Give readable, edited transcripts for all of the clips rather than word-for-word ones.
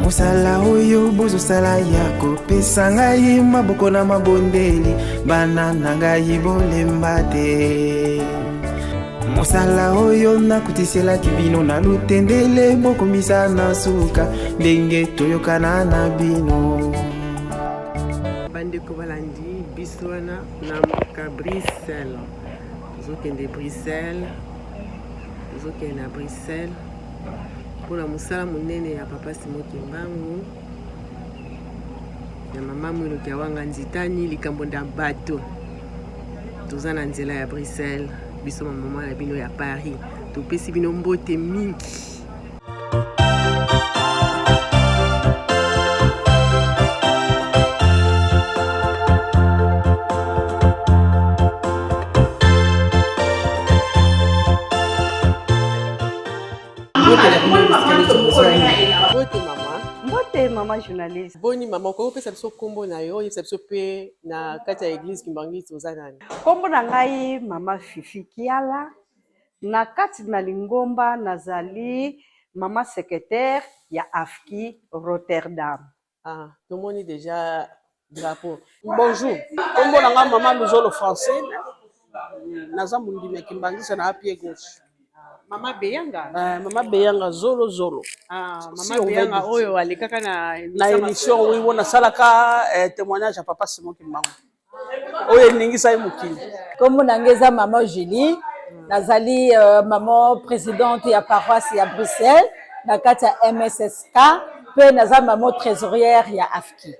Musala oyo bozo sala yako pesa ngai maboko na mabondeli bana na ngai bolemba te. Musala oyo nakutisela kibino na lutendele bokomisa na suka ndenge toyokana na bino. Bandeko balandi biso wana na mboka Bruxelles. Zokende Bruxelles. Zokende na Bruxelles. Pour la musala munene ya papa Simon Kimbangu ya mama mwilo kia wanga nzitani likambo nda bato toza na nzela ya Bruxelles biso mama na bino ya Paris topesi bino mbote mingi. Mbote mama journaliste. Boni mama ko pesa biso kombo na yo, yesa biso pe na kati ya église Kimbangu toza nani? Kombo na ngai mama Fifi Kiala. Na kati na Lingomba nazali mama secrétaire ya AFKI Rotterdam. Ah, tout le monde déjà drapeau. Bonjour. Kombo na ngai mama Luzolo français. Naza mundime Kimbangu na pied gauche. Mama Beyanga. Mama Beyanga zolo zolo. Ah, mama Beyanga oyo alikaka na émission oui wona salaka témoignage à papa Simon Kimbangu. Oyo ningisa imukili. Kombo na ngeza mama Julie, nazali maman présidente ya paroisse ya Bruxelles, na kati ya MSSK, pe naza maman trésorière ya AFKI.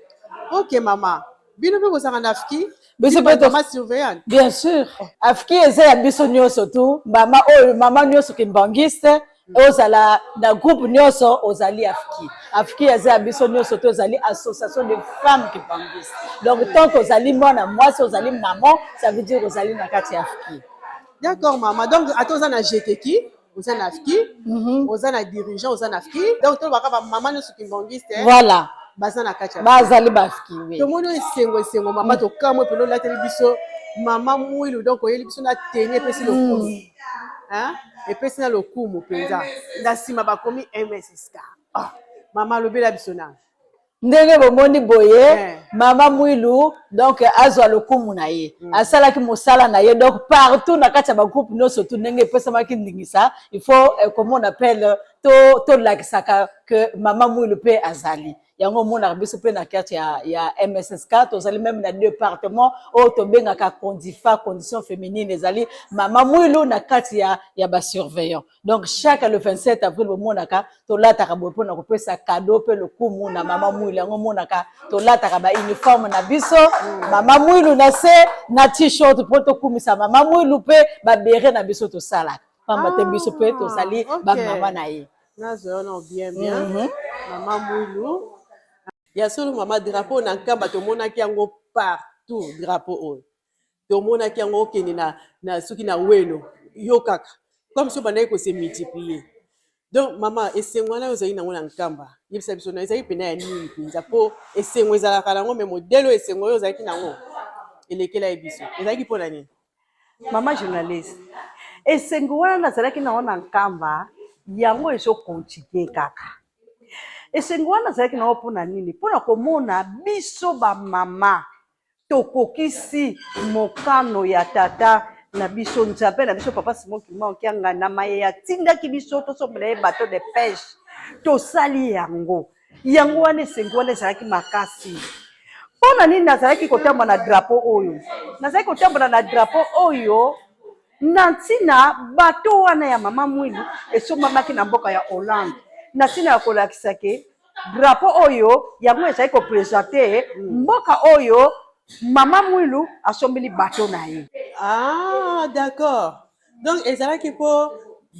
OK mama. Bino pe kozanga na AFKI? Biso pe mama surveillante. Bien sûr. AFKI eza ya biso nyonso tu, mama oyo mama nyonso kimbangiste, ozala na groupe nyonso ozali AFKI. AFKI eza ya biso nyonso tu ozali association de femmes kimbangistes. Donc tant que ozali mwana mwasi ozali maman, ça veut dire ozali na kati ya AFKI. D'accord maman. Donc atoza na GTK, oza na AFKI, oza na dirigeant, oza na AFKI. Donc to baka maman nyonso kimbangiste. Voilà. Bazana kacha bazali bafki oui to mono esengo mama to kamwe pelo la tele biso mama mwilu donc oyeli biso na tenye pesi lokumu hein et pesi na lokumu penza ndasima bakomi MSSK mama lobela biso na ndenge bomoni boye mama mwilu donc azwa lokumu na ye asala ki mosala na ye donc partout na kati ya ba groupe no surtout ndenge pesa maki ndingisa il faut comment on appelle to lakisaka que mama mwilu pe azali yango mona biso pe na kati ya MSSK tozali même na département o to bengaka condifa condition féminine ezali mama mwilu na kati ya ba surveillant donc chaque le 27 avril monaka to lataka bopo na kopesa cadeau pe le kumu na mama mwilu yango monaka to lataka ba uniforme na biso mama mwilu na se na t-shirt po to kumisa mama mwilu pe ba bere na biso to salaka pamba te biso pe to sali ba mama na ye nazo no bien mama mwilu ya solo mama drapeau na nkamba to monaki yango partout drapeau oyo to monaki yango okende na soki na welo yo kaka comme so bandaki ko se multiplier donc mama esengo na ozali nango na nkamba yebisa biso na ezali pena ya nini pinza po esengo ezalaka nango me modelo esengo oyo ozalaki nango elekela ebiso ezalaki mpona nini mama journaliste esengo wana nazalaki nango na nkamba yango ezo continue kaka esengo wana nazalaki nango mpona nini mpona komona biso bamama tokokisi mokano ya tata na biso nzambe na biso papa Simon Kimbangu kianga na maye ya tindaki biso tosombela ye bateau de pêche tosali yango wana esengo wana ezalaki makasi mpona nini nazalaki kotambola na drapeau oyo nazalaki kotambola na drapeau oyo na ntina bato wana ya mama mwilu esombamaki na mboka ya Hollande na ntina ya kolakisa ke drapeau oyo yango ezali kopresente mboka oyo mama mwilu asombeli bato na ye. Ah d'accord, donc ezalaki po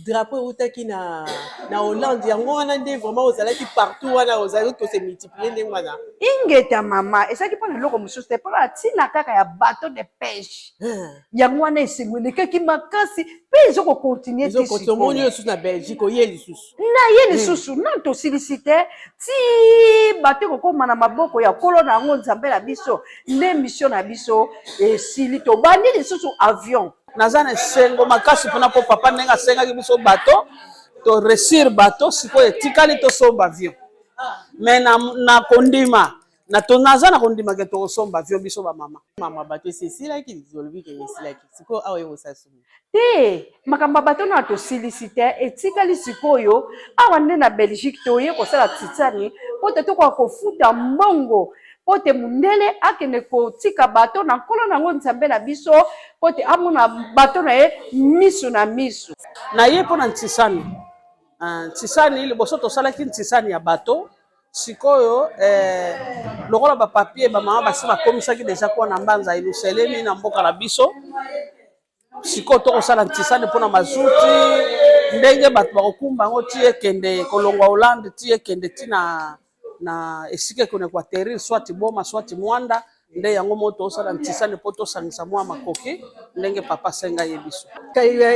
drapeau utaki na Hollande yango wana nde vraiment ozalaki partout wana ozalaki ko se multiplier ndenge wana ingeta mama ezalaki mpona eloko mosusu te mpona ntina kaka ya bateau de pêche yango wana esengo elekaki makasi mpe ezokokontinue te tomoni oyo susu na Belgique oye lisusu na ye lisusu nani tosilisi te ti bato kokóma na maboko ya kolo na yango nzambe na biso nde mission na biso esili tobandi lisusu avion naza na esengo makasi mpona po papa ndenge asengaki biso bato to resir bato sikoyo etikali tosomba avion mais na kondima na tonaza na kondima ke to somba vio biso ba mama bato esesilaki zolobi ke esilaki sikoyo awa ye kosasumi te makambo bato na tosilisi te etikali sikoyo awa nde na Belgique toye kosala titani po te tokoka kofuta mbongo po te mundele akende kotika bato na nkolo nango nzambe na biso po te amona bato na ye misu na misu na ye mpo na ntisani ntisani liboso tosalaki ntisani ya bato sikoyo lokola bapapier bamama basi bakomisaki deja kuwa na mbanza Yerusalemi na mboka na biso sikoyo tokosala ntisani mpona mazuti ndenge bato bakokumba yango ti ekende kolongwa Hollande ti ekende ti na esika ekone kuaterir swati boma swati mwanda nde yango mo tosala ntisani mpo tosangisa mwa makoki ndenge papa senga ye biso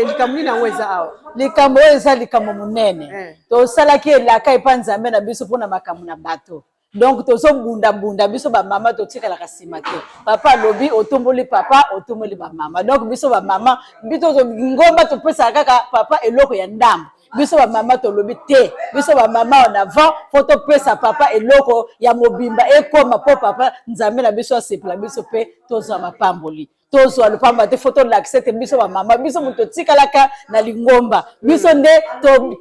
likambo nini yango eza awa likambo oyo eza likambo monene tosalaki elaka epa nzambe na biso mpona makambo na bato donc tozobundabunda biso bamama totikalaka nsima te papa alobi otomboli papa otomboli bamama donc biso bamama ngomba topesaka kaka papa eloko ya ndambo biso bamama tolobi te biso bamama en avant fo topesa papa eloko ya mobimba ekoma mpo papa nzambe na biso asepela biso mpe tozwa mapamboli tozwa lopamba te fo tolakisa te biso bamama biso moto totikalaka na lingomba biso nde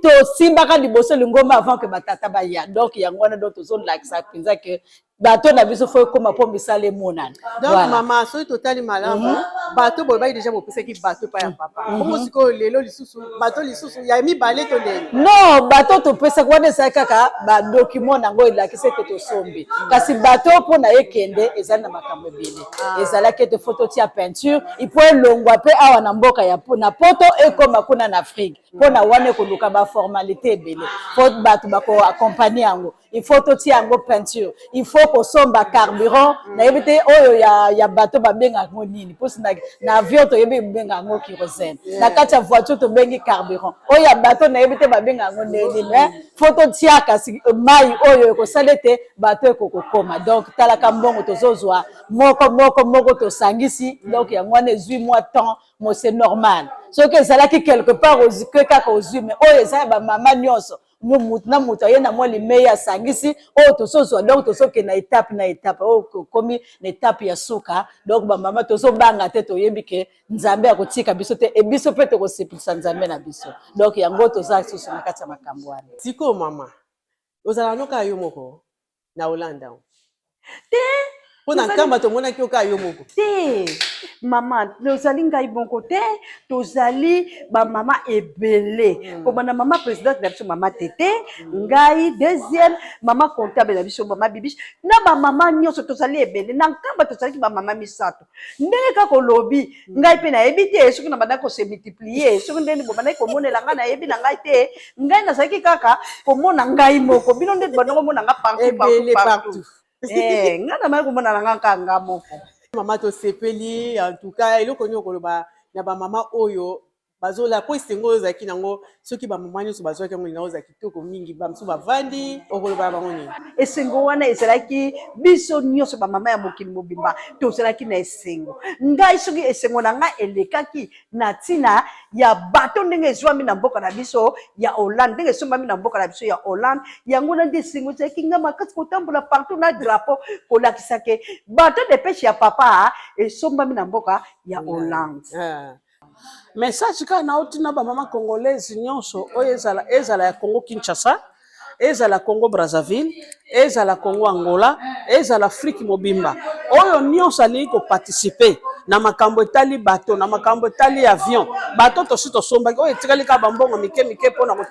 tosimbaka liboso lingomba avant ke batata baya donc yango wana donc tozolakisa mpenza ke bato na biso fo ekoma mpo misala emonana donc mama soki totali malamu bato boye bai deja bopesaki bato epai ya papa bongo sikoyo lelo lisusu bato lisusu ya mibale to ndenge non bato topesaki wana ezali kaka badocument nango elakisi ete tosombi kasi bato mpona ekende ezali na makambo ebele ezalaki ete fo totia peinture ipo elongwa mpe awa na mboka na poto ekoma kuna na Afrique mpona wana ekoluka baformalité ebele fo bato bakoakompagne yango il faut totia yango peinture il faut kosomba carburant nayebi te oyo ya bato babengaka yango nini mposi na avion toyebi babengaka yango kérosène na kati ya voiture tobengi carburant oyo ya bato nayebi te babengaka yango nini faut totia kasi mai oyo ekosala ete bato ekokokoma donc talaka mbongo tozozwa moko tosangisi donc yango wana ezwi mwa temps mo c'est normal soki ezalaki quelque part ozike kaka ozwi mais oyo eza ya bamama nyonso na moto aye na mwa limei asangisi oyo tosozwa donc tozoke na étape oyo komi na étape ya suka donc bamama tozobanga te toyebi ke nzambe akotika biso te ebiso mpe tokosepelisa nzambe na biso donc yango toza susu na kati ya makambo wana sikoyo mama ozala noka yo moko na Hollande te mpona nkamba tomonaki oka yo moko te mama tozali ngai bongo te tozali bamama ebele kobanda mama présidente na biso mama tete ngai deuxième mama comptable na biso mama bibish na bamama nyonso tozali ebele na nkamba tozalaki bamama misato ndenge kaka olobi ngai mpe nayebi te soki na bandaki kose multiplier soki ndenge bomandaki komonela ngai nayebi na ngai te ngai nazalaki kaka komona ngai moko bino nde bandaki komona nga partout ngai namaki komona na nga kanga moko mama tosepeli en tout cas eloko nini okoloba na bamama oyo bazola po esengo oyo ozalaki nango soki bamama nyonso bazwaki yango linga ozala kitoko mingi bamosusu bavandi okoloba na bango nini esengo wana ezalaki biso nyonso bamama ya mokili mobimba tozalaki na esengo ngai soki esengo na ngai elekaki na ntina ya bato ndenge ezwami na mboka na biso ya Hollande ndenge esombami na mboka na biso ya Hollande yango na nde esengo ezalaki ngai makasi kotambola partout na drapeau kolakisake bato depeshe ya papa esombami na mboka ya Hollande message kaka nauti na bamama congolaise nyonso oyo ezala ya Congo Kinshasa ezala Congo Brazzaville ezala Congo Angola ezala Afrique mobimba oyo nyonso alingi koparticipe na makambo etali bato na makambo etali avion bato tosi tosombaki oyo etikali kaka bambongo mike mpona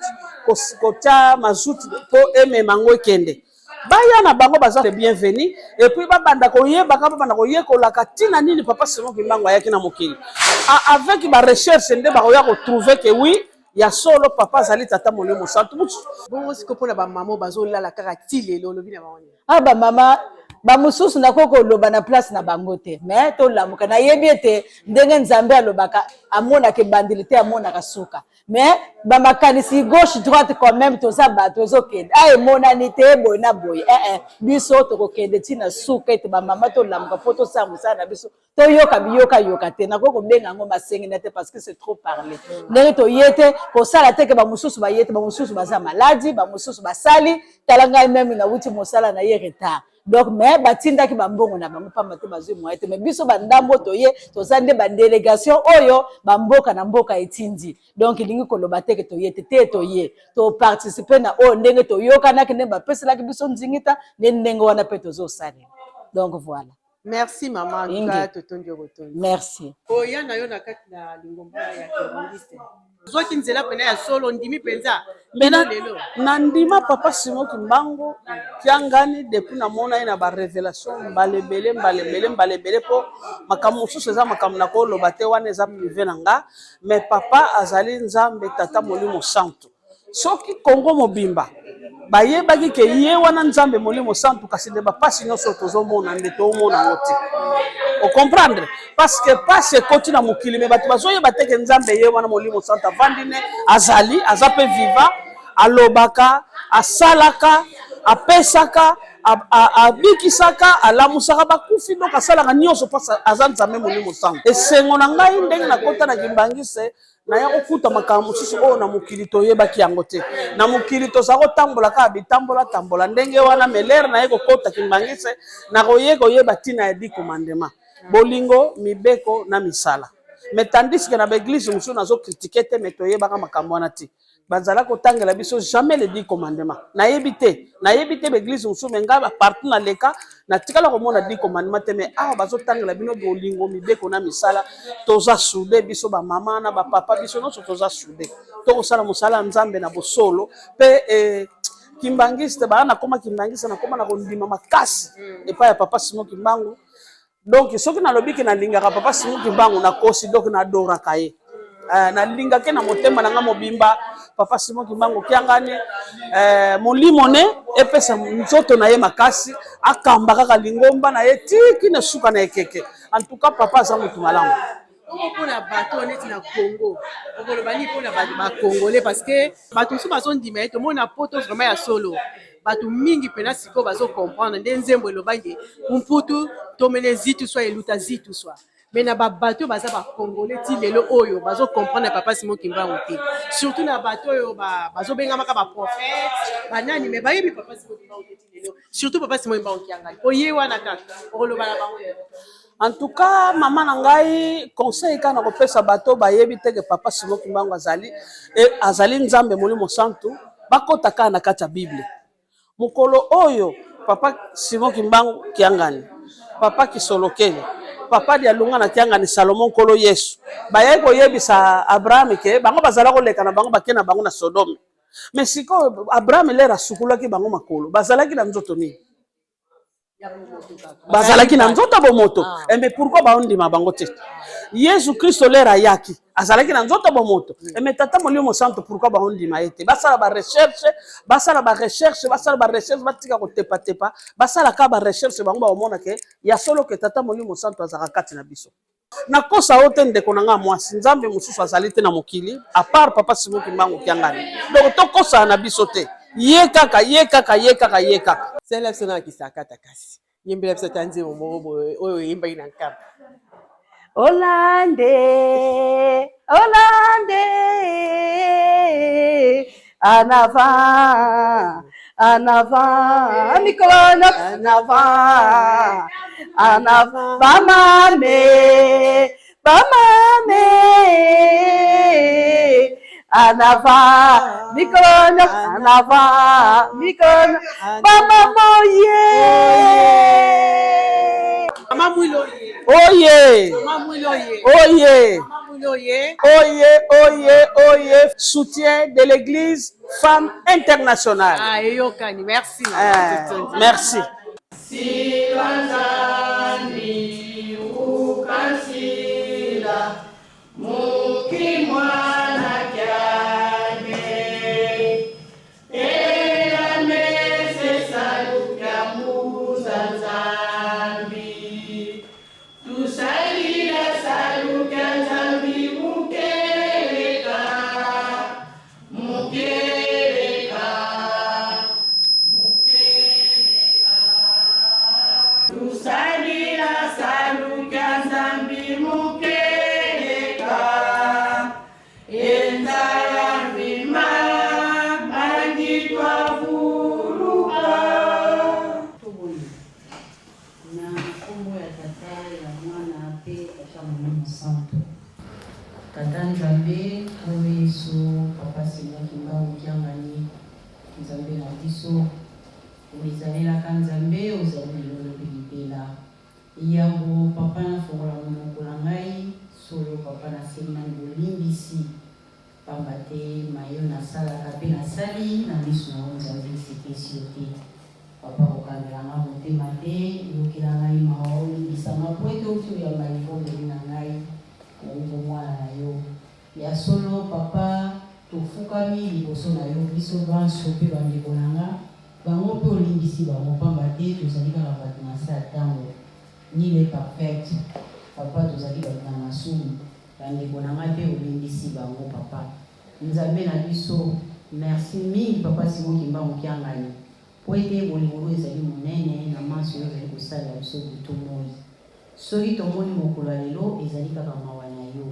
kotia mazuti mpo emema yango ekende baya na bango baza bienvenu et puis babanda koyebaka babanda koyekolaka ntina nini papa Simon Kimbangu ayaki na mokili avec ba recherche nde bakoya kotrouve ke oui ya solo papa azali tata molimo santu mutu bongo siko mpona bamama bazolala kaka ti lelo olobi na bango bamama bamususu ndako koloba na place na bango te mais tolamuka nayebi ete ndenge nzambe alobaka amonaka ebandeli te amonaka suka mais bamakanisi gauche droite quand même toza bato ezokende emonani te boye na boye biso tokokende ntina suka ete bamama tolamuka mpo tosala mosala na biso toyoka biyoka te nakoki kobenga yango masengena te parce que c'est trop parler ndenge toye te kosala te ke bamosusu baye te bamosusu baza maladi bamosusu basali tala ngai meme nawuti mosala na ye retard donc mais batindaki bambongo na bango pamba te bazwi moye te mais biso bandambo toye toza nde badélégation oyo bamboka na mboka etindi donc ilingi koloba te ke toye te toye toparticipe na oyo ndenge toyokanaki ndenge bapeselaki biso nzingita nde ndenge wana mpe tozosalela donc voilà. Merci maman Nga totondi obotondi. Merci. Oya na yo na kati na lingomba ya Kibangiste. Zoki nzela pena ya solo ndimi penza. Mena na ndima papa Simon Kimbangu kiangani depuis na mona ina ba révélation mbalebele po makamu susu za makamu na ko lobate wana za privé nanga mais papa azali nzambe tata molimo santo. Soki Kongo mobimba bayebaki ke ye wana nzambe molimo santo kasi nde bapasi nyonso tozomona nde tomona ngo te o comprendre parce que passe ekoti na mokili me bato bazoyeba te ke nzambe ye wana molimo santo avandi ne azali aza mpe viva alobaka asalaka apesaka abikisaka alamusaka bakufi donc asalaka nyonso mpasi aza nzambe molimo santo esengo na ngai ndenge nakota na Kimbangise naya kokuta makambo mosusu oyo na mokili toyebaki yango te na mokili toza kotambola kaka bitambola ndenge wana melere naye kokota Kimbangise na koyeba ntina ya 10 commandement bolingo mibeko na misala mais tandis que na baeglise mosusu nazokritike te mais toyebaka makambo wana te bazala kotangela biso jamais les 10 commandements nayebi te baeglise mosusu me ngai partout na leka na tikala komona 10 commandements te mais awa bazotangela bino bolingo mibeko na misala toza sude biso bamama na bapapa biso nyonso toza sude tokosala mosala nzambe na bosolo mpe Kimbangiste baa nakoma Kimbangiste nakoma na kondima makasi epai ya papa Simon Kimbangu donc soki nalobiki nalingaka papa Simon Kimbangu nakosi donc nadoraka ye nalingaki na motema nanga mobimba papa Simon Kimbangu kiangani molimo ne epesa nzoto na ye makasi akamba kaka lingomba na ye tiki na suka na ekeke en tout cas papa aza motu malamu mpona bato neti na Congo okolobani mpona bacongolais parce que bato mosusu bazondima ye tomona poto vraiment ya solo bato mingi mpena sikoyo bazocomprendre nde nzembo elobaki mputu tomene zitu swa eluta zitu swa mais na babato baza bacongolais ti lelo oyo bazocomprendre papa Simon Kimbangu te surtout na bato oyo bazobengamaka baprophète banani mais bayebi papa Simon Kimbangu te ti lelo surtout papa Simon Kimbangu kiangani oye wana kaka okoloba na bango. En tout cas mama na ngai conseil kana kopesa bato bayebi te ke papa Simon Kimbangu azali nzambe molimo santo bakota kaka na kati ya Bible mokolo oyo papa Simon Kimbangu kiangani papa Kisolokele papa dia lunga na kiangani Salomon kolo Yesu baye koyebisa Abraham ke bango bazala koleka na bango bakena bango na Sodome mais siko Abraham lera sukulaki bango makolo bazalaki na nzoto nini bazalaki na nzoto bomoto mais pourquoi baondima bango te Yesu Kristo lera yaki azalaki na nzoto bomoto mais tata molimo santo pourquoi baondima ete basala ba recherche batika kotepa basala ka ba recherche bango baomona ke ya solo ke tata molimo santo azaka kati na biso na kosa ote ndeko na nga mwasi nzambe mosusu azali te na mokili à part papa Simon Kimbangu kiangani donc tokosa na biso te ye kaka sala biso na kisakata kasi yembela biso tanzi moko oyo yembaki na nkamba Olande anava mikono anava bamame anava mikono mama moye mama mwilo oye soutien de l'église femme internationale. Ah, eyokani, merci. Merci. Zaza Tusalila saluka nzambi mukeleka. Enzala vima angitwa vuruka. Na kombo ya tata ya mwana pe kasha mwana santo. Tata Nzambe oyo Yesu papa Seigneur Kimbangu Kiangani Nzambe na biso oyezalelaka Nzambe ozali lelo bilipela yango papa na fongola monoko na ngai solo papa na sema ngolimbisi pamba te mayo nasalaka mpe nasali na miso na Nzambe sepesi yo te papa kokangelanga motema te yokela ngai mawa olimbisanga po ete oti oyamba libondeli na ngai oyo mwana na yo ya solo papa tofukami liboso na yo biso banso mpe bandeko na nga bango mpe olimbisi bango pamba te tozali kaka bato na se ya ntango nile parfaite papa tozali bato na masumu bandeko na nga mpe olimbisi bango papa Nzambe na biso merci mingi papa Simon Kimbangu Kiangani po ete bolingo ezali monene na manso oyo ezali kosalela biso butu moi soki tomoni mokolo ya lelo ezali kaka mawa na yo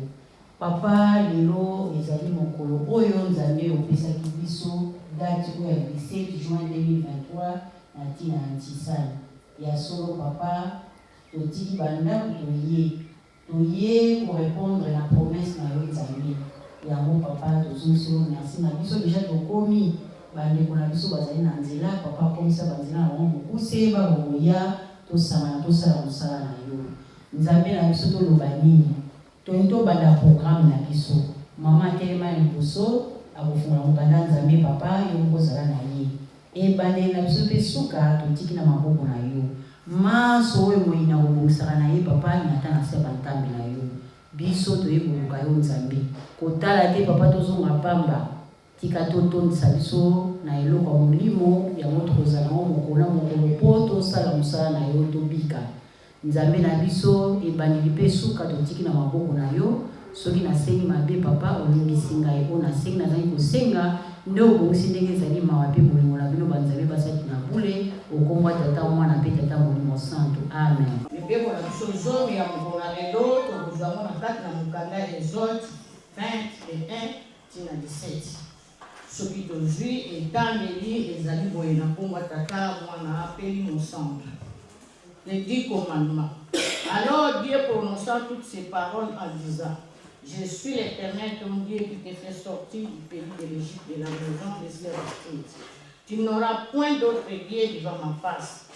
papa lelo ezali mokolo oyo Nzambe opesaki biso date oyo ya 17 juin 2023 na ntina ya ntisani ya solo papa totiki bandako toye korépondre na promesse na yo Nzambe yango papa tozongisi yo merci na biso deja tokomi bandeko na biso bazali na nzela papa komisa banzela na bango mokuse baboya tosangana tosala mosala na yo Nzambe na biso toloba nini tobanda programme na biso mama telema ya liboso akofungola mokanda Nzambe papa yo mokozala na ye ebandeli na biso mpe suka totiki na maboko na yo maso oyo moi na kobongisaka na ye papa nata na se bantambi na yo biso toyeboluka yo Nzambe kotala te papa tozonga pamba tika totondisa biso na eloko ya molimo yango tokozala ngo mokolo na mokolo mpo tosala mosala na yo tobika Nzambe na biso ebandeli mpe suka totiki na maboko na yo soki nasengi mabe papa olimbisi ngai mpo nasengi nazali kosenga nde obongisi ndenge ezali mawa mpe bolingo na bino banzambe basaki na bule okombo tata mwana mpe tata molimo santo amen. Mibeko na biso zomi ya mokolo na lelo tokozwango na kati na mokanda ya Exode 21 tina 17 soki tozwi etandeli ezali boye na kombo tata mwana mpe molimo santo. Les 10 commandements. Alors Dieu prononça toutes ces paroles en disant: Je suis l'Éternel ton Dieu qui te fait sortir du pays de l'Égypte, de la maison de servitude. Tu n'auras point d'autre Dieu devant ma face.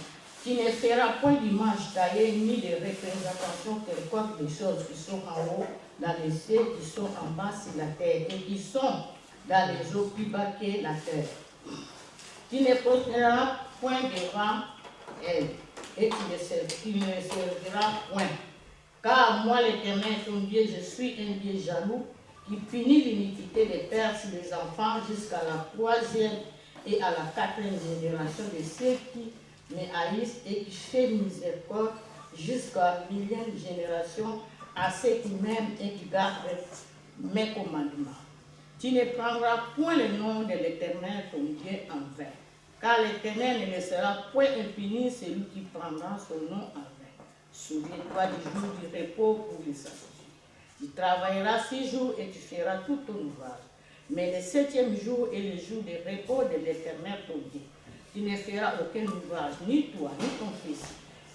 Tu ne feras point d'image taillée ni de représentation quelconque des choses qui sont en haut dans les cieux, qui sont en bas sur la terre et qui sont dans les eaux plus bas que la terre. Tu ne prosterneras point devant elle. Et tu ne serviras point. Car moi, l'Éternel, ton Dieu, je suis un Dieu jaloux, qui punit l'iniquité des pères sur les enfants jusqu'à la 3e et à la 4e génération de ceux qui me haïssent et qui fait miséricorde jusqu'à la 1000e génération à ceux qui m'aiment et qui gardent mes commandements. Tu ne prendras point le nom de l'Éternel, ton Dieu, en vain. Car l'Éternel ne laissera point impuni celui qui prendra son nom en vain. Souviens-toi du jour du repos pour les sacrifices. Tu travailleras 6 jours et tu feras tout ton ouvrage. Mais le 7e jour est le jour de repos de l'Éternel ton Dieu. Tu ne feras aucun ouvrage, ni toi, ni ton fils,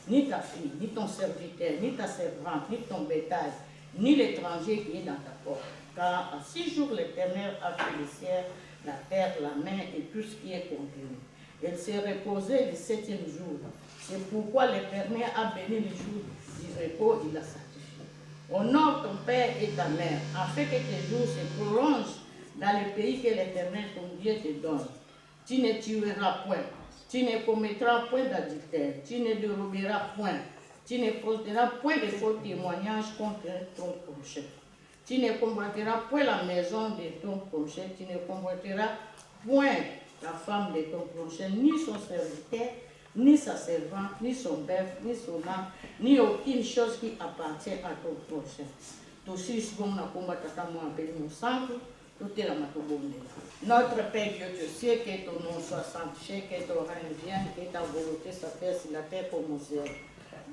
ni ta fille, ni ton serviteur, ni ta servante, ni ton bétail, ni l'étranger qui est dans ta porte. Car en 6 jours l'Éternel a fait le ciel, la terre, la mer et tout ce qui est contenu. Elle s'est reposée le 7e jour. C'est pourquoi l'Éternel a béni le jour du repos, il l'a sanctifié. Honore ton père et ta mère, afin que tes jours se prolongent dans le pays que l'Éternel ton Dieu te donne. Tu ne tueras point, tu ne commettras point d'adultère, tu ne déroberas point, tu ne porteras point de faux témoignages contre ton prochain. Tu ne convoiteras point la maison de ton prochain, tu ne convoiteras point la femme de ton prochain, ni son serviteur, ni sa servante, ni son bœuf, ni son âne, ni aucune chose qui appartient à ton prochain. Notre Père Dieu, tu sais que ton nom soit sanctifié, que ton règne vienne, que ta volonté soit faite sur la terre comme au ciel.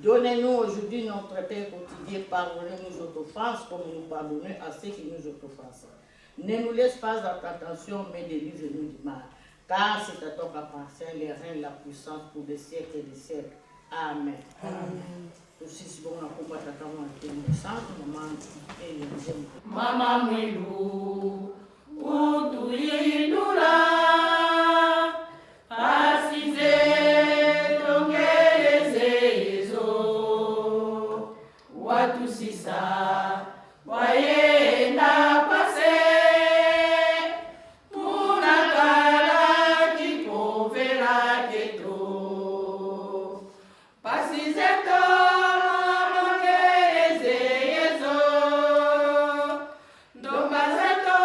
Donnez-nous aujourd'hui notre pain quotidien. Pardonnez-nous nos offenses comme nous pardonnons à ceux qui nous offensent. Ne nous laisse pas à ta tentation, mais délivre-nous du mal. Car c'est à toi qu'appartient les règnes, la puissance pour des siècles et des siècles. Amen. Aussi, si bon, on a compris ta maman qui est innocente, maman et le deuxième. Mama Mwilu, utuyindula, asize tongeleze yezo, watu sisa, wayenda kwase, tunakala kipovela keto, pasize tongeleze yezo, ndombazeto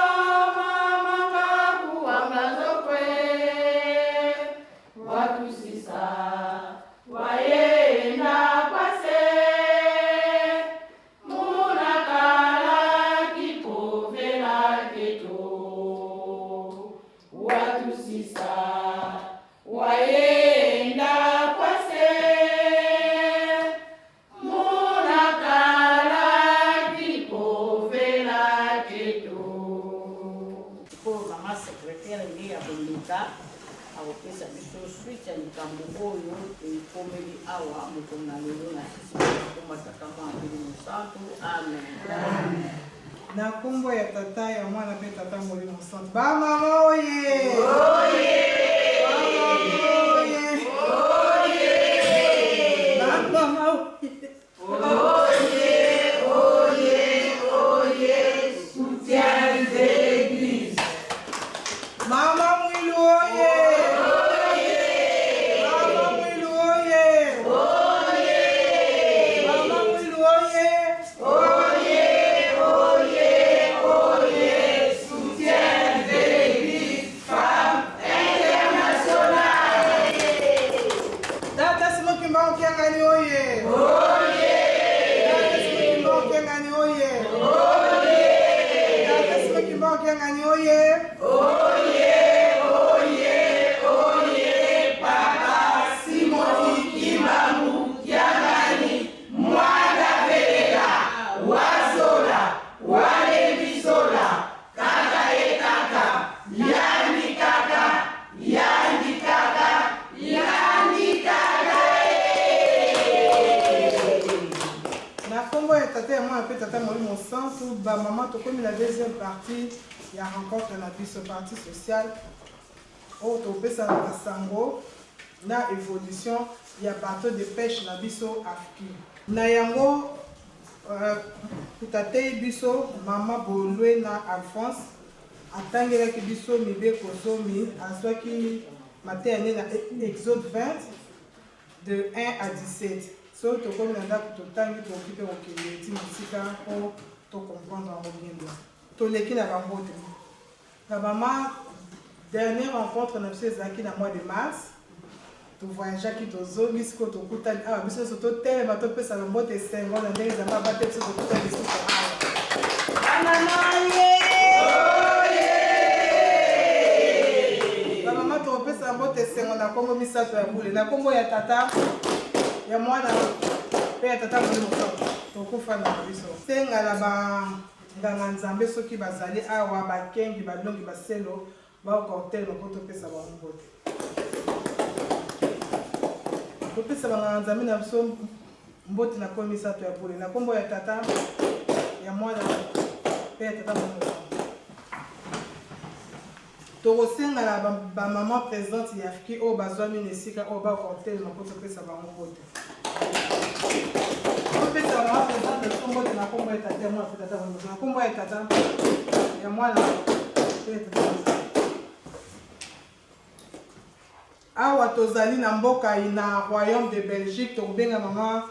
mamanga kuwangazokwe, watu sisa, wayenda kwase, munakala kipovela keto, watu sisa, wayenda kwase, munakala kipovela keto. Pour maman secrétaire liée à Bolita, à opesa biso suite ya likambo oyo ekomeli awa mokongo na lelo na sisi komataka mwa akili mosantu. Amen. Na kombo ya tata ya mwana pe tata molimo santo. Ba mama oye! Ba mama oye! Soutien d'église. Mama Mwilu oye! Mama Mwilu oye! Mama Mwilu oye! Soutien d'église. Femme internationale. Dada simo kimba okiangani oye! Dada simo kimba okiangani oye! Dada simo kimba okiangani oye! Papa Simoni Kimbamu Kiangani Mwanda Velela Wazola Wale Bisola Kaka Ekaka Yandi Kaka Yandi Kaka Yandi Kaka. Na kombo ya tata ya mwana pe tata molimo santu ba mama tokomi la deuxième partie ya rencontre na biso partie sociale oyo topesa na sango na évolution ya bateau de pêche na biso Afrique. Na yango tutatei biso mama Bolwe na Alphonse atangelaki biso mibeko zomi azwaki mateya nde na Exode 20 de 1 à 17. So tokomi na ndako totangi tokoki mpe kokende eti mosika mpo tocomprendre yango bien bien. Toleki na bango te. Na mama dernière rencontre na biso ezalaki na mois de mars. Tovoyageaki tozongi sikoyo tokutani awa biso nyonso totelema topesa na mbote esengo na ndenge ezamba bate biso tokutani lisusu awa. Bamama tokopesa na mbote esengo na kombo misato ya bule na kombo ya tata ya mwana pe ya tata molimo santo tokofanda na biso senga na banganga nzambe soki bazali awa bakengi balongi baselo bakotelema mpo topesa bango mbote topesa banganga nzambe na biso mbote na kombo misato ya bule na kombo ya tata ya mwana pe ya tata molimo santo tokosenga na bamama présente ya Afrique oyo bazwami na esika oyo bakotelema mpo topesa bango mbote topesa bamama présente biso mbote na kombo ya tata ya mwana pe tata molimo na kombo ya tata ya mwana pe ya tata molimo. Awa tozali na mboka na royaume de Belgique tokobenga mama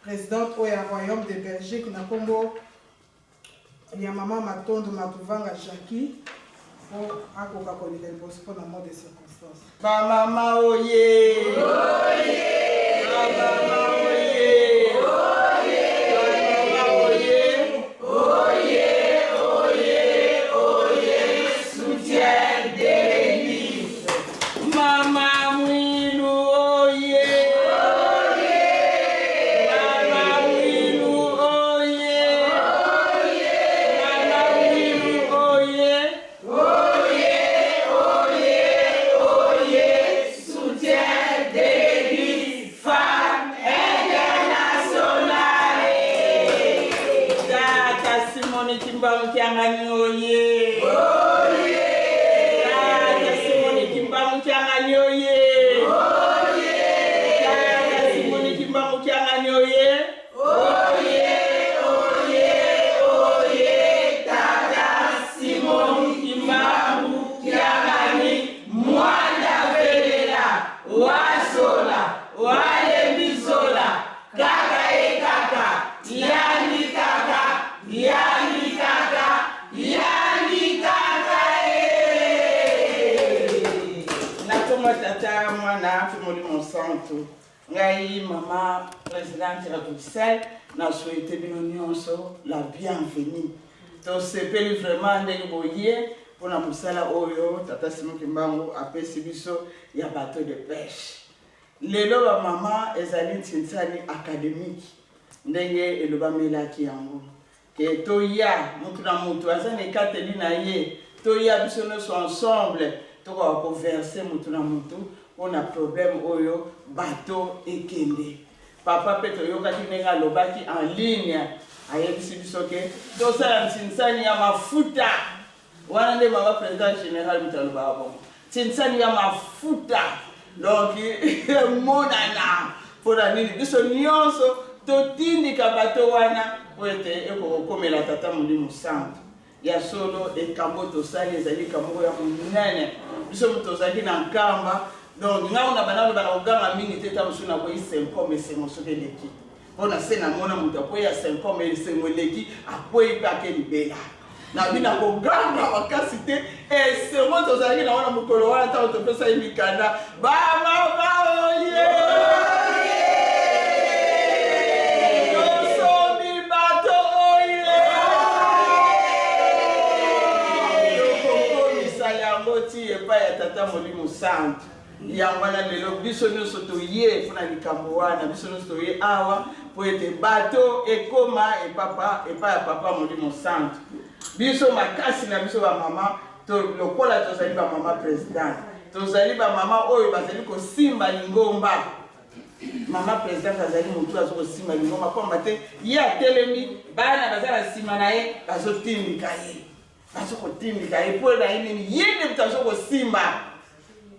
présidente oyo ya royaume de Belgique na kombo ya mama Matondo Matuvanga Jackie pour akoka koleka liboso mpona mot de circonstance. Bamama oye! Bamama oye! Soutien d'église. Mama Mwilu oye. Kimbangu Kiangani oye. Oye. Tata Simone Kimbangu Kiangani oye. Oye. Tata Simone Kimbangu Kiangani oye. Oye. Oye. Oye. Tata Simone Kimbangu Kiangani Mwanda Velela Wasola Wale Bisola Kaka e kaka Yani kaka Yani kaka Yani kaka Nakoma tata mwana Molimo Santo ngai mama présidente ya Bruxelles na souhaité bino nyonso la bienvenue to sepeli vraiment ndenge boye pona musala oyo tata Simon Kimbangu apesi biso ya bateau de pêche lelo ba mama ezali ntinsani académique ndenge elobamelaki yango ke toya mutu na mutu azana ekateli na ye toya biso nyonso ensemble tokoka konverse mutu na mutu mpona problème oyo bateau ekende papa mpe toyokaki ndenge alobaki en ligne ayebisi biso ke tosala ntinsani ya mafuta wana nde mama président général mutu alobaka bongo ntinsani ya mafuta donc monana mpona nini biso nyonso totindika bato wana po ete ekokomela tata Molimo Santo ya solo ekambo tosali ezali kambo ya monene biso moto tozalaki na nkamba donc ngai na bana bana oganga mingi te ta mosu na boyi 5 ans esengo soki eleki mpona se namona moto apoyi ya 5 ans esengo eleki apoyi mpe ake libela na bina koganga makasi te esengo tozalaki na wana mokolo wana ntango topesa ye mikanda bamama oye tosomi bato oye tokokomisa yango ti epai ya tata Molimo Santo yango wana lelo biso nyonso toye mpona likambo wana biso nyonso toye awa po ete bato ekoma epai ya papa Molimo Santo biso makasi na biso bamama lokola tozali bamama président tozali bamama oyo bazali kosimba lingomba mama président azali motu azokosimba lingomba komba te ye atelemi bana baza na nsima na ye bazotindika ye bazokotindika ye mpo na ye nini ye nde moto azokosimba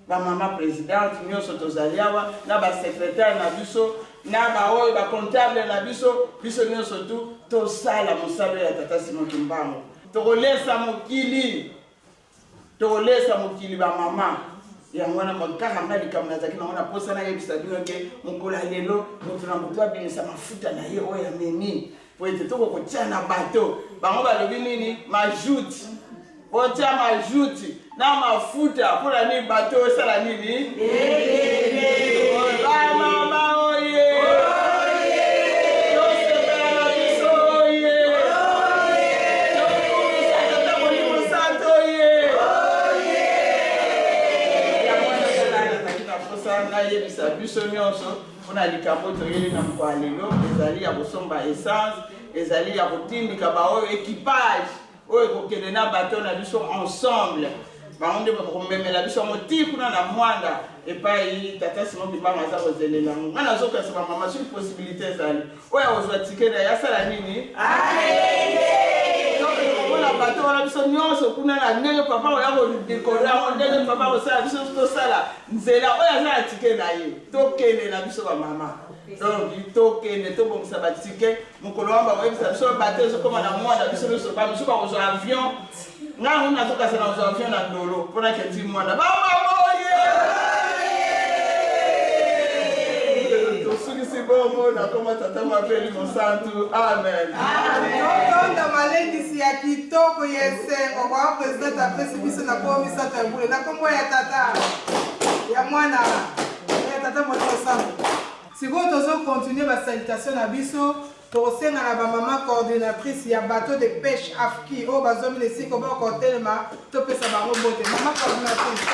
bamama présidente nyonso tozali awa na basekrétaire na biso na baoyo bacontable na biso biso nyonso tu tosala mosala ya tata Simon Kimbangu tokolesa mokili bamama yango wana makaka nga likambo nazalaki nango na posa nayebisa bino ke mokolo ya lelo moto na moto abimisa mafuta na ye oyo amemi po ete tokokotia na bato bango balobi nini majuti otia majuti na mafuta mpona nini bato osala nini bamama oye nayebisa biso nyonso mpona likambo toyeli na mokolo lelo ezali ya kosomba essence ezali ya kotindika baoyo équipage oyo ekokende na bato na biso ensemble bango nde bakomemela biso moti kuna na mwanda epai tata Simon Kimbangu aza kozelela ngo nga nazokasa bamama soki possibilité ezali oyo akozwa tike na ye asala nini okomona bato wana biso nyonso kuna na ndenge papa oya kodekora yango ndenge papa kosala biso tosala nzela oyo aza na tike na ye tokende na biso bamama donc tokende tobongisa batike mokolo wana bakoyebisa biso bato ezokoma na mwanda biso nyonso bamisu bakozwa avion ngango nazokasa na kozwa avion na ndolo mpona kenti mwanda bamama oye tosukisi bongo nakoma tata Molimo Santo amen totonda malendisi ya kitoko yese okwa president apesi biso na po misato ya mbula na kombo ya tata ya mwana ya tata Molimo Santo sikoyo tozokontinue basalutation na biso tokosenga na bamama coordinatrice ya bateau de pêche afki oyo bazomina esika bakotelema topesa bango mbote mama coordinatrice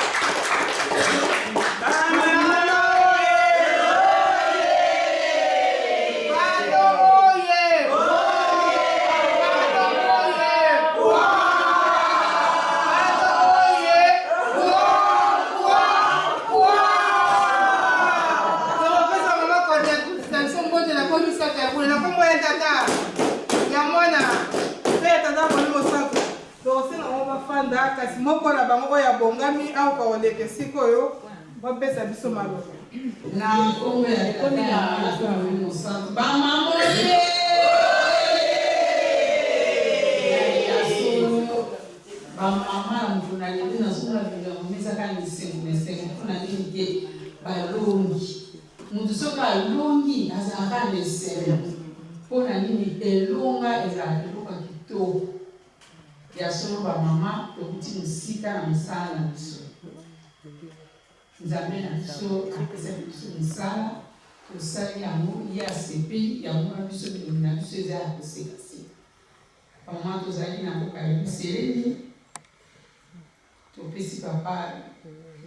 tata ya mwana pe tata Molimo bafanda kasi moko na bango oyo abongami aoka oleke sikoyo bapesa biso maloba na nkombo ya tata ya mosantu bamama bamama ya mpuna lelo nazomona bilongo misaka misengo mpona nini te balongi moto soki alongi azalaka na esengo mpona nini elonga ezalaka eloko ya kitoko ya solo bamama tokuti mosika na mosala na biso nzambe na biso apesa biso mosala tosali yango ye asepeli yango na biso bilongi na biso eza ya kosekaseka bamama tozalaki na mboka ya biseleli topesi papa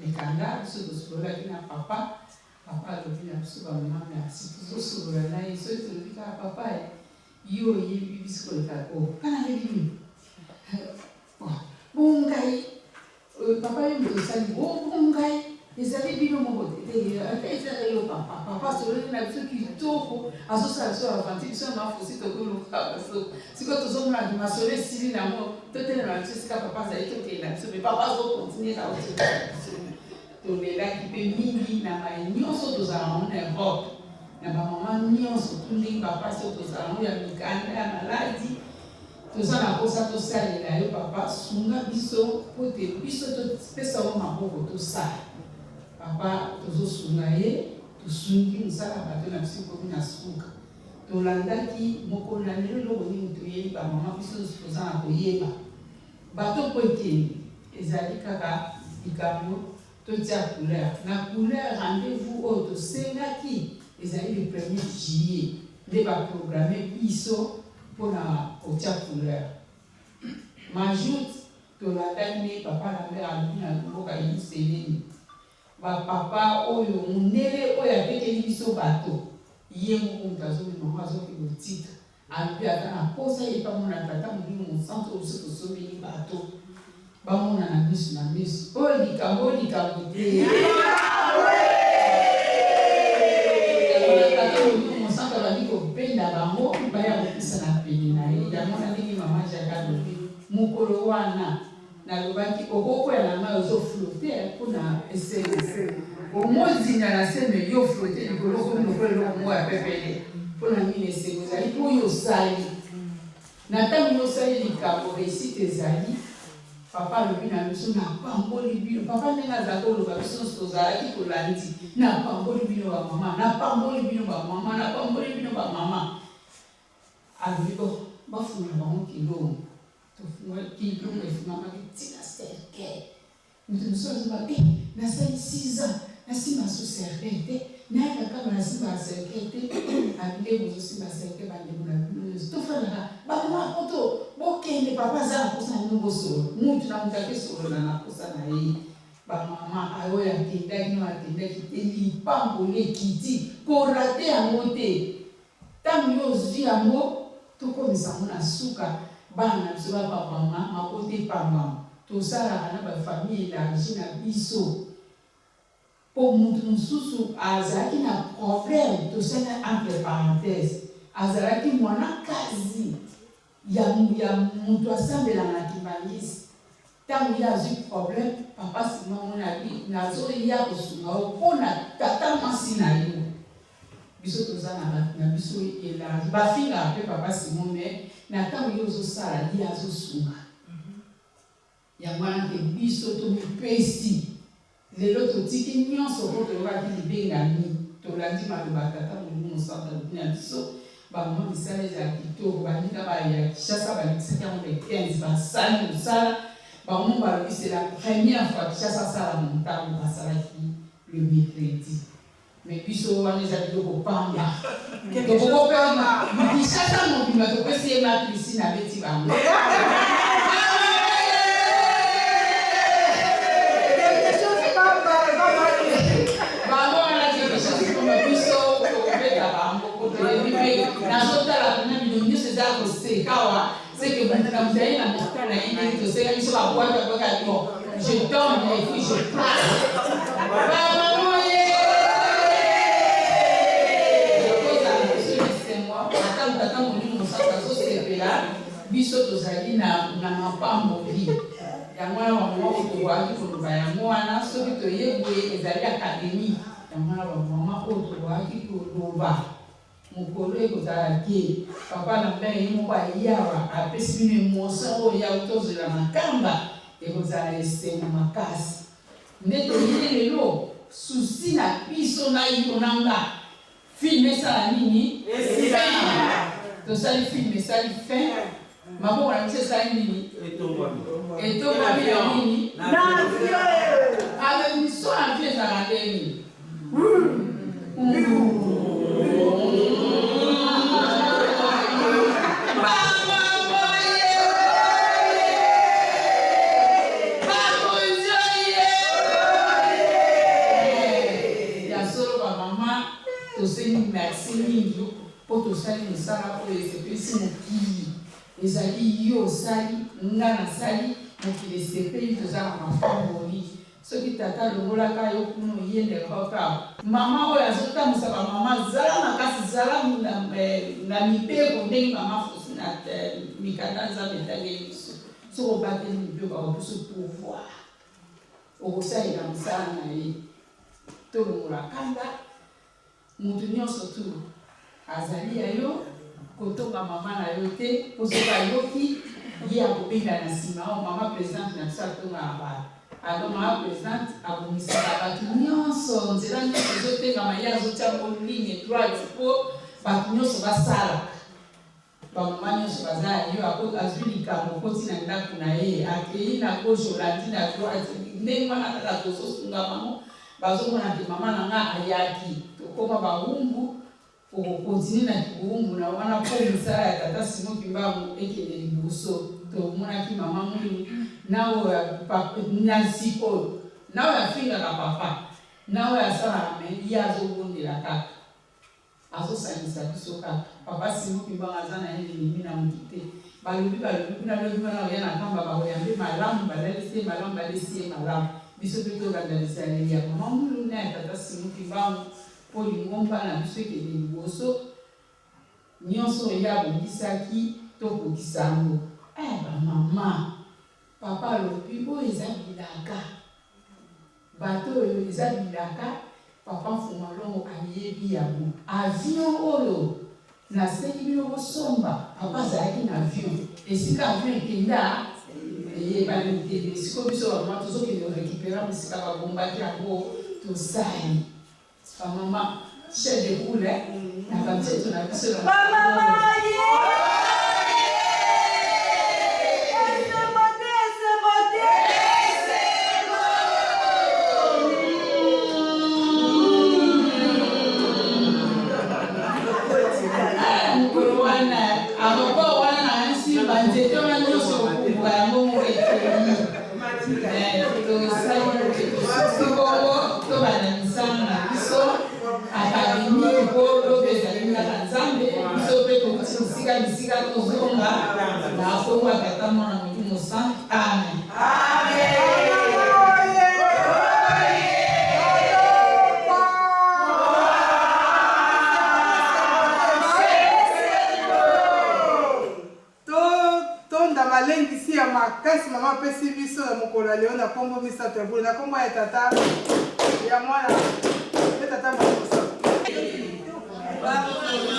mikanda biso tosololaki na papa alobi na biso bamama merci tozosolola na ye soki tolobi kaka papa yo oyebi biso koleka kana yebi bongai papa yo mitosali bongai ezali bino moko tete ezali yo papa sololi na biso kitoko azosala biso avanti biso ya mafosi tokoluka biso sikoyo tozomona masolo esili nango totelema biso esika papa azali tokenda biso me papa azokontinue na biso tolelaki mpe mingi na mai nyonso tozalango na Europe na bamama nyonso tundingi bapasi oyo tozalango ya mikanda ya maladi toza na posa tosalela yo papa sunga biso po te biso topesa ngo maboko tosala papa tozosunga ye tosungi mosala bato na biso komi na suka tolandaki moko na lelo eloko nini toyebi bamama biso toza na koyeba bato mpo ekende ezali kaka likambo totia couleur na couleur rendez-vous oyo tosengaki ezali le 1er juillet nde baprogramme biso mpona kotia couleur majoute tolandaki ne papa na mare alobi na mboka yeluselemi bapapa oyo mondele oyo atekeli biso bato ye moko moto azobimamo azoki kotika alobi ata na posa ye pamona tata molimo mosantu oyo biso tosombeli bato bamona na miso na miso oyo likambo te tata molimo mosantu abandi kopenda bango baya kopesa na pene na ye yango na ndenge mama jaka alobi mokolo wana nalobaki okokwela na mai ozoflote mpona esene omozinga na se me yo flote likolo komi lokola eloko moko ya pepele mpona nini esengo ezali mpo oyo osali na ntango yo osali likambo reusite ezali papa alobi na biso napamboli bino papa ndenge azalaka oloba biso nyonso tozalaki kolandi napamboli bino bamama napamboli bino bamama napamboli bino bamama alobi bafuna bango kilongo kilongo efungamaki ntina serke mutu mosusu azoba nasali 6 ans nasimba so serke te nayaka kaka nasimba serke te abile bozosimba serke bandeko na bino nyonso tofalaka bamama poto bokende papa aza na posa na bino bosolo mutu na mutu akesolola na posa na ye bamama oyo atendaki no atendaki te lipamboli ekiti korate yango te ntango yo ozwi yango tokomisa yango na suka bana na biso bapapama makote pambama tosalaka na bafamille élargie na biso mpo mutu mosusu azalaki na problème tosala entre parenthèse azalaki mwana kazi ya mutu asambelaka na kimbangisi ntango ye azwi problème papa simamo nazoya kosunga o mpona tata mwasi na yo biso toza na biso élargie bafingaka mpe papa simon me na ntango ye ozosala ye azosunga yango wana mpe biso tomipesi lelo totiki nyonso po tolobaki libengami tolandi maloba tata molimo mosantu alobi na biso bamama misala ezala kitoko bandika baya kishasa balekisaki yango le 15 basali mosala bamama balobi c'est la première fois kishasa asala montango basalaki le mercredi mais biso wana eza biloko pamba tokokopema kishasa mobima topesi ye makrisi na beti bango nazotala kuna bino nyonso eza kosekawa seke na mutaye na mokata na ye ndenge toseka biso babwata boka bon je donne et puis je place bamamoye okozala biso lisemwa ata mutata molimo mosantu azosepela biso tozali na mapamboli yango wana bamama oyo tobwaki koloba yango wana soki toyeboye ezali akademi yango wana bamama oyo tobwaki koloba mokolo ekozala te papa na mbele ye moko ayawa apesi bino emotion oyo ya tozela makamba ekozala esengo makasi nde toyini lelo susi na biso na yo na nga filme esala nini tosali filme esali fin maboko na biso esali nini etombami ya nini avec miso na vie ezala ndeni merci mingi po tosali mosala oyo esepelisi mokili ezali yo osali nga nasali mokili esepeli tozala mafamboli soki tata longolaka yo kuna oyendeka kaka mama oyo azotambusa bamama zala makasi zala na mibeko ndenge mama fosi na mikanda nzambe etangeli biso soki obateli mibeko akobiso pouvoir okosalela mosala na ye tolongola kanda mutu nyonso tu azali ya yo kotonga mama na yo te posoka yoki ye akobenga na nsima o mama présidente na biso atongaka bato alo mama présidente abomisaka bato nyonso nzela nyonso ezotengama ye azotia ligne droite mpo bato nyonso basala bamama nyonso baza ya yo azwi likambo okoti na ndako na ye akei na gauche olandi na droite ndenge wana kaka tozosungamango bazomona te mama na nga ayaki tokoma bawumbu okokontinue na kibuumbu na wana po misala ya tata Simon Kimbangu ekende liboso tomonaki mama mwini naoyo na sikoyo naoyo afingaka papa naoyo asalaka me ye azobondela kaka azosangisa biso kaka papa Simon Kimbangu aza na ye lelimi na moki te balobi kuna lobi wana oya na kamba bakoyambe malamu balalisi ye malamu balesi ye malamu biso mpe tolanda lisaleli ya mama mwini na ya tata Simon Kimbangu po lingomba na biso ekende liboso nyonso oyo abongisaki tokokisa yango bamama papa alobi oyo eza bilaka bato oyo eza bilaka papa Mfumalongo ayebi yango avion oyo nasengi bino bosomba papa azalaki na avion esika avion ekenda eyebani te siko biso bamama tozokende orécupéra mosika babombaki yango tosali bamama chef de poule na bamieto na biso mokolo wana amoko wana na ansi banzete wana nyonso okubuka yango moko ekeli tosali tosusi bongo tobanda misala na biso akademi po lobe ezali kaka nzambe biso mpe tokuti bisika bisika tozonga na kongo ya tata mwana molimo santu amen. malengisi ya makasi mama apesi biso na mokolo leo na kombo misato ya bule na kombo ya tata ya mwana pe tata mokosa Mama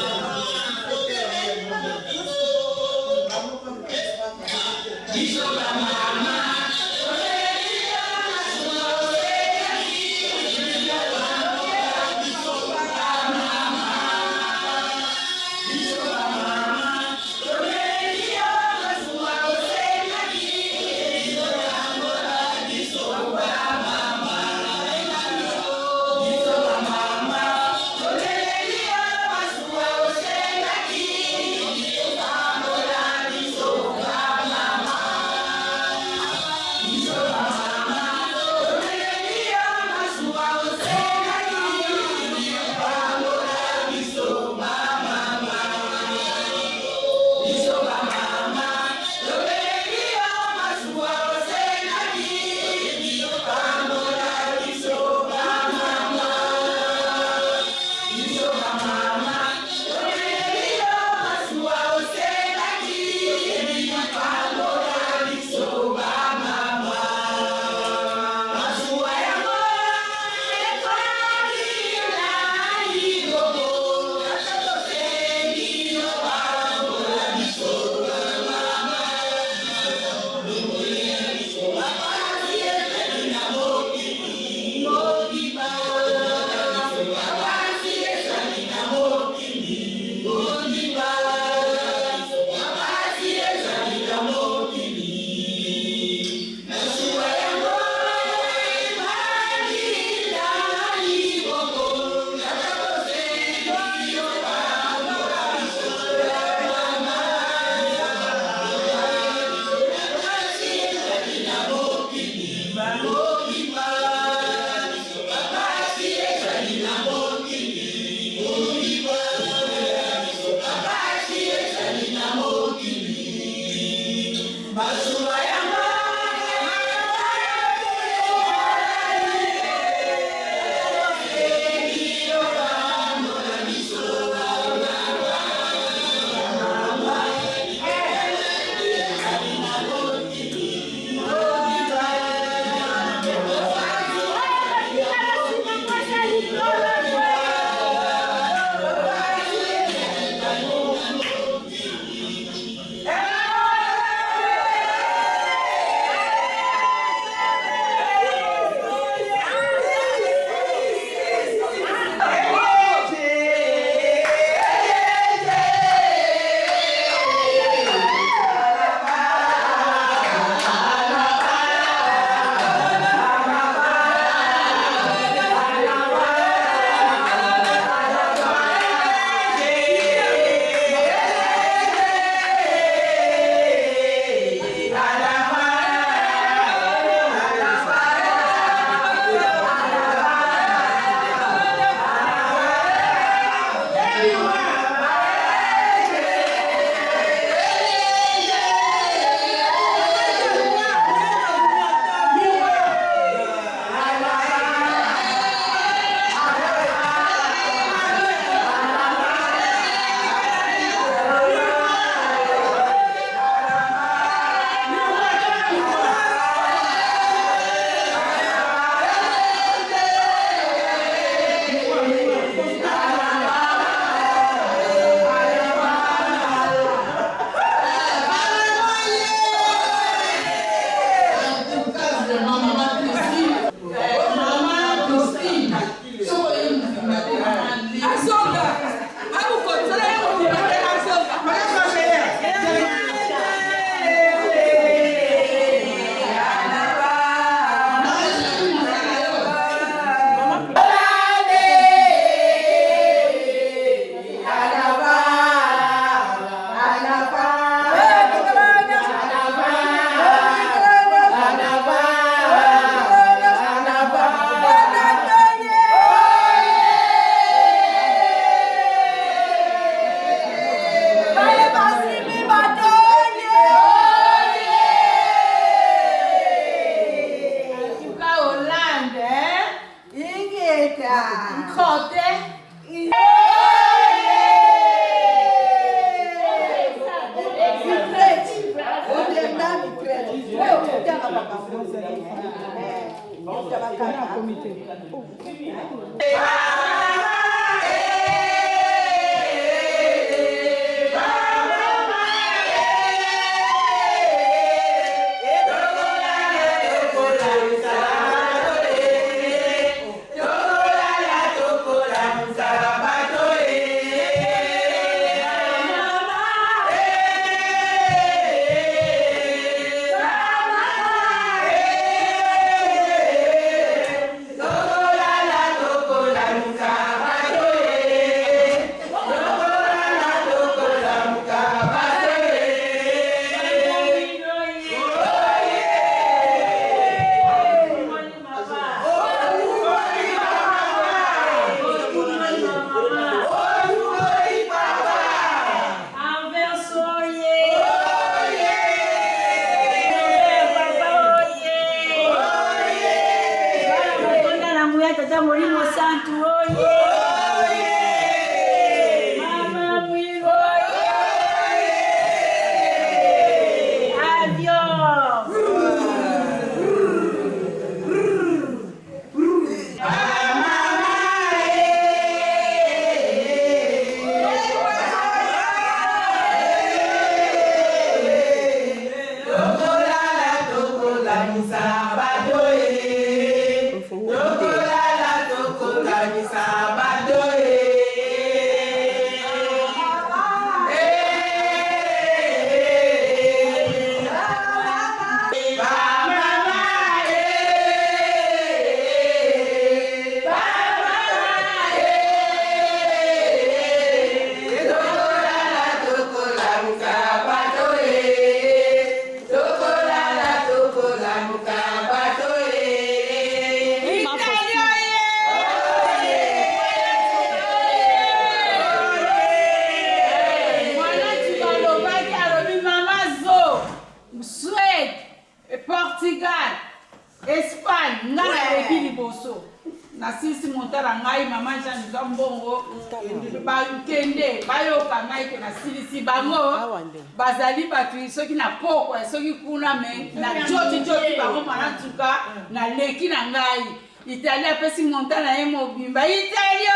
na sisi montara ngai mama Jean Zambongo bakende bayoka ngai ke na silisi bango bazali batu soki na poko soki kuna me na joti bango mana tuka na leki na ngai Italia pesi montana ye mobimba Italia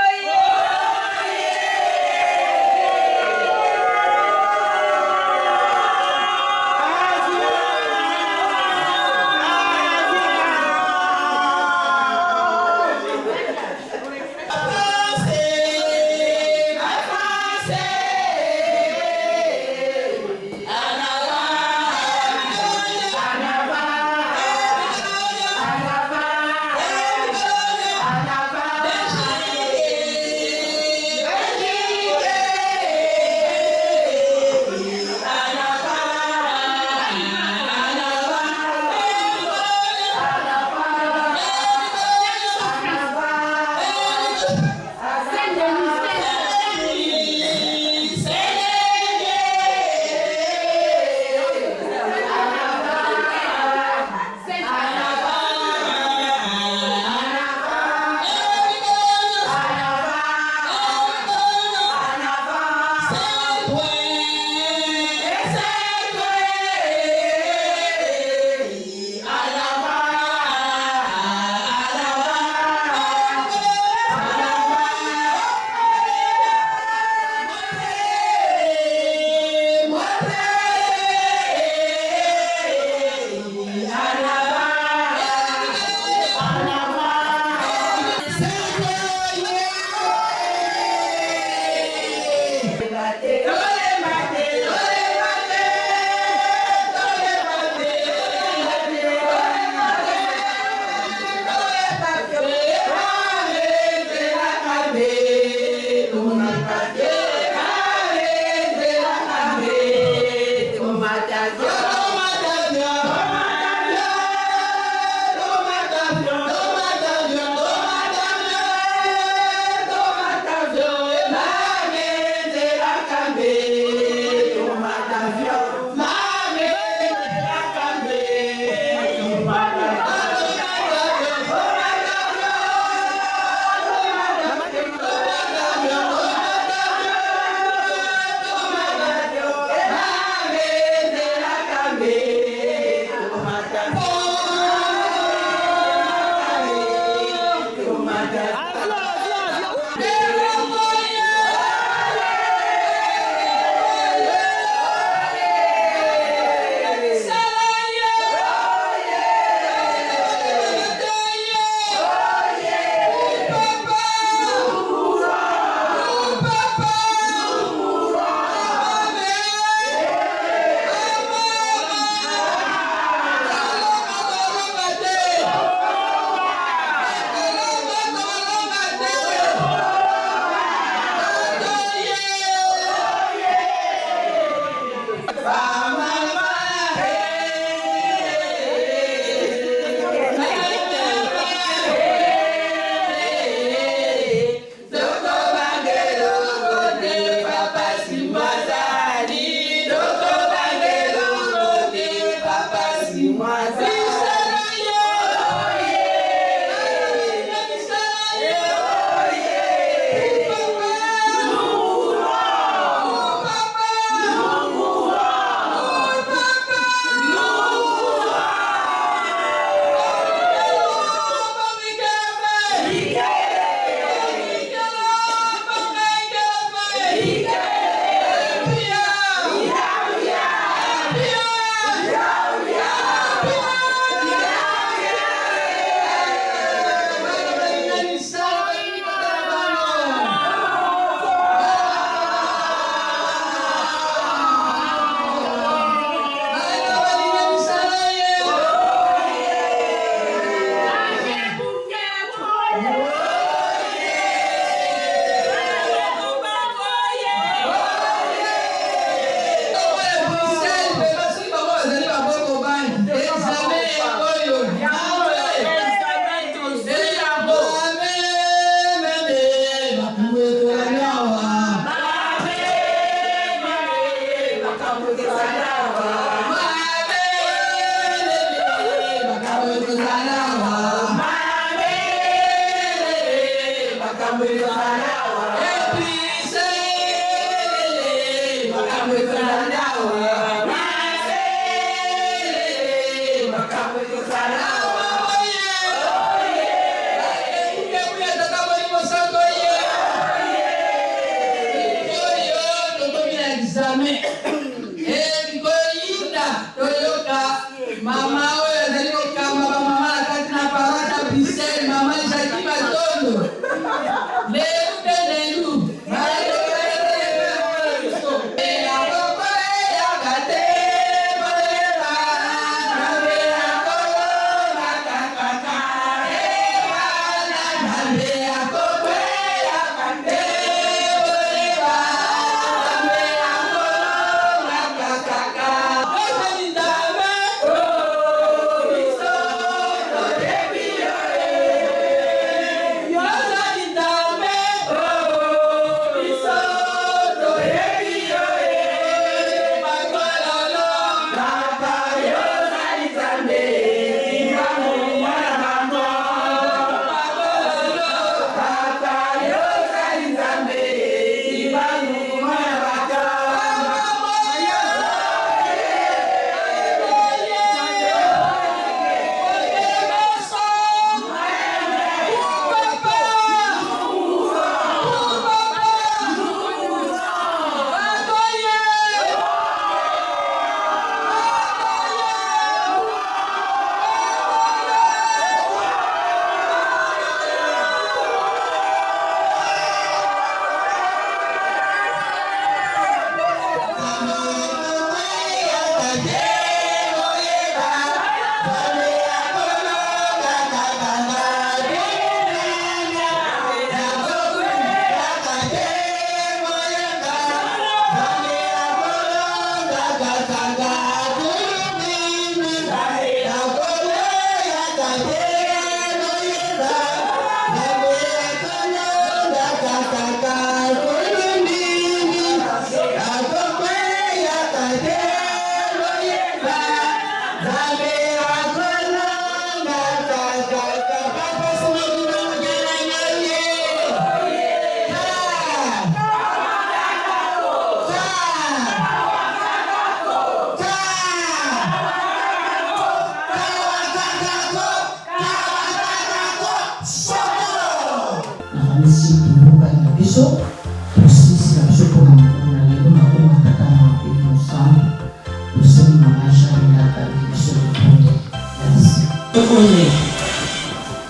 examen. Et Goyinda, Toyoka, Mama, Mama, Katina Parana, Bruxelles, Mama, Jackie Matondo.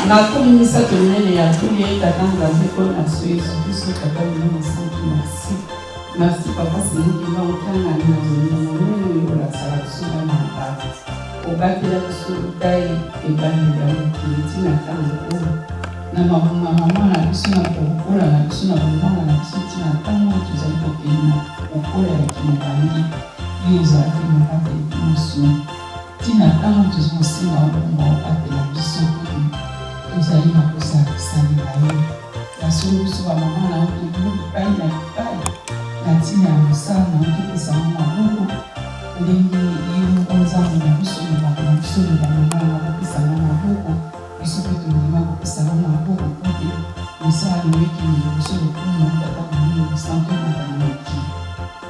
nakumisa tonene ya tulie tatanga zeko na Suisse biso tatanga na santi merci merci papa singi ba utanga na zoni monene yo la sala suba na ba obakila kusutai ebani ya mti na tango na mama na biso na kokula na biso na mama na biso na tango tuzali kokina kokula ya kimbangi yo za kimapate musu tina tango tuzosinga ngo apela biso tozali na kosalisani na ye nasolobiso bamama na otokomo bipai na bipai na ntina ya mosala na otopesama maboko ndenge ye nzambe na biso lobaka na biso lobamama na kopesanga maboko biso mpe tolima kopesanga maboko po te mosala loyekini liboso lokumu tata monini mosanto makanaki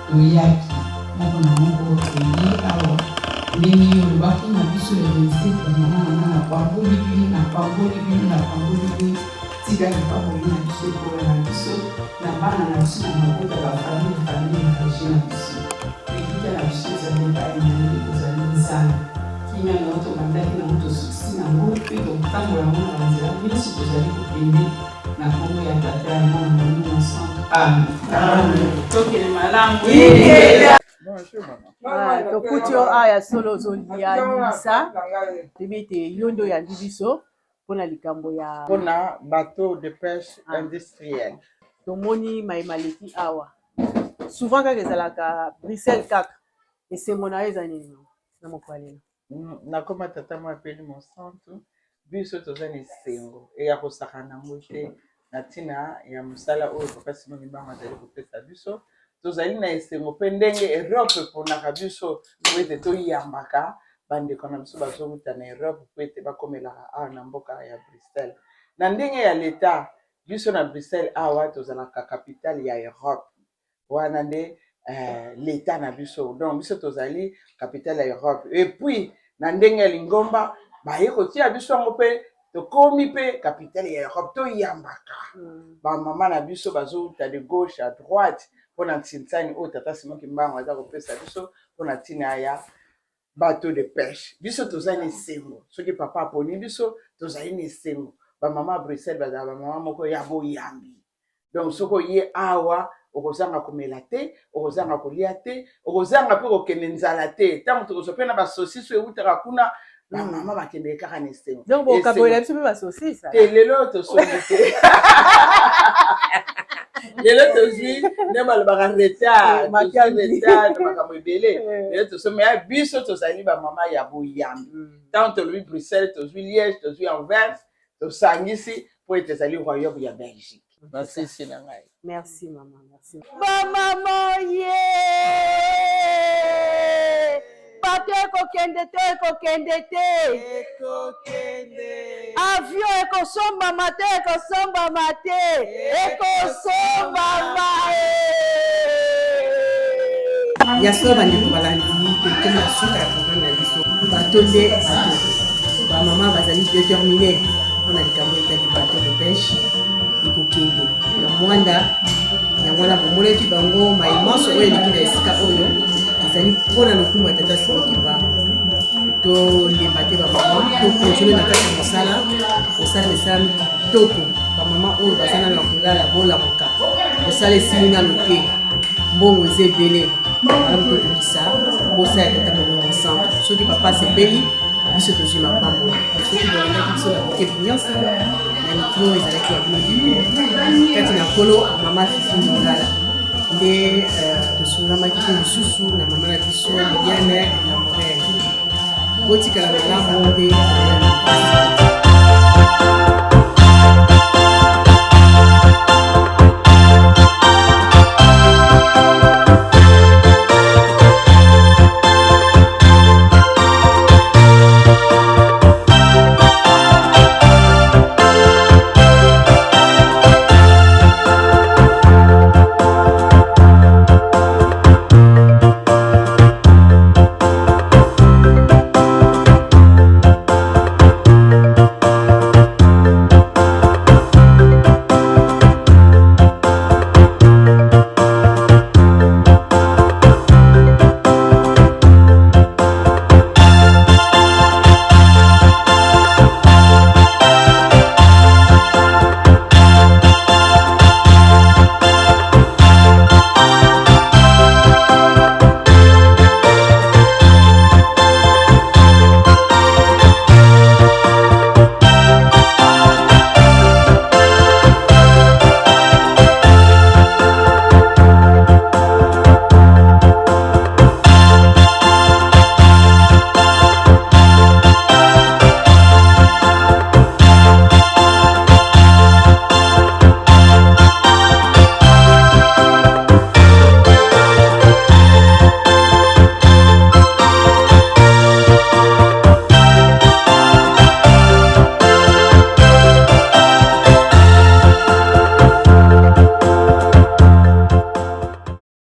toyaki moko na moko toye awa ndenge yo lobaki na biso le 27 bamama nanga na pamboli bino na pamboli bino na pamboli bino tika lipamboli na biso ekola na biso na bana na biso na mabota bafamile na régie na biso ekika na biso ezali epai na ye kozali misala kimia na oto bandaki na moto suksi nango mpe tokotambola yango na banzela nyonso tozali kokende na kongo ya tata ya mwana molimo ensemble amen tokende malamu tokuti yo aya solo ozolia lisa toyebi ete yo nde oyandi biso mpona likambo ya mpona bateau de pêche industrielle tomoni mayema leki awa souvent kaka ezalaka Bruxelles kaka esengo na yo eza nini na mokwalela nakoma tata mo apeli mosantu biso toza na esengo eya kosaka nango te na ntina ya mosala oyo papa simo mibanga azali kopesa biso tozali na esengo mpe ndenge Europe eponaka biso po ete toyambaka bandeko na biso bazowuta na Europe po ete bakomelaka awa na mboka ya Bruxelles na ndenge ya leta biso na Bruxelles awa tozalaka capitale ya Europe wana nde leta na biso donc biso tozali capitale ya Europe et puis na ndenge ya lingomba baye kotia biso yango mpe tokomi mpe capitale ya Europe toyambaka bamama na biso bazowuta de gauche à droite mpona ntinsani oyo tata Simoki Mbango aza kopesa biso mpona ntina ya bateau de pêche. Biso tozali na esengo soki papa aponi biso tozali na esengo bamama Bruxelles bazala bamama moko ya boyambi. Donc soki oye awa okozanga komela te, okozanga kolia te, okozanga mpe kokende nzala te. Ntango tokozwa mpe na basosisi eutaka kuna bamama bakendeke kaka na esengo. Donc bokabolela biso mpe basosisi te lelo tosongi te. Lelo tozwi nde balobaka retard na makambo ebele. Lelo tosomi ya biso tozali bamama ya boyambi. Ntango tolobi Bruxelles, tozwi Liège, tozwi Anvers, tosangisi po ete ezali royaume ya Belgique. Basisi na ngai. Merci maman, merci. Maman ye bato ekokende te avion ekosombama te ekosombama yaso bandeko balandi tokenda suka ya programme na biso bato nde bato bamama bazali déterminé mpona likambo etali bateau de pêche ekokende na mwanda yango wana bomonaki bango maimanso oyo eleki na esika oyo ezali mpona lokumu ya tata Simoki Mbango tolemba te bamama tokontinue na kati ya mosala esalami kitoko bamama oyo baza nano ya kolala bolamuka mosala esili nano te mbongo eza ebele malamu tokokisa bosala ya tata Molimo Centre soki papa asepeli biso tozwi mapambo soki bolendaki biso na kokebi nyonso na mikro ezalaki ya bino kati na kolo mama Fifi Mongala nde tosungamaki mpe lisusu na mama na biso Liliane na Morel botikala malamu nde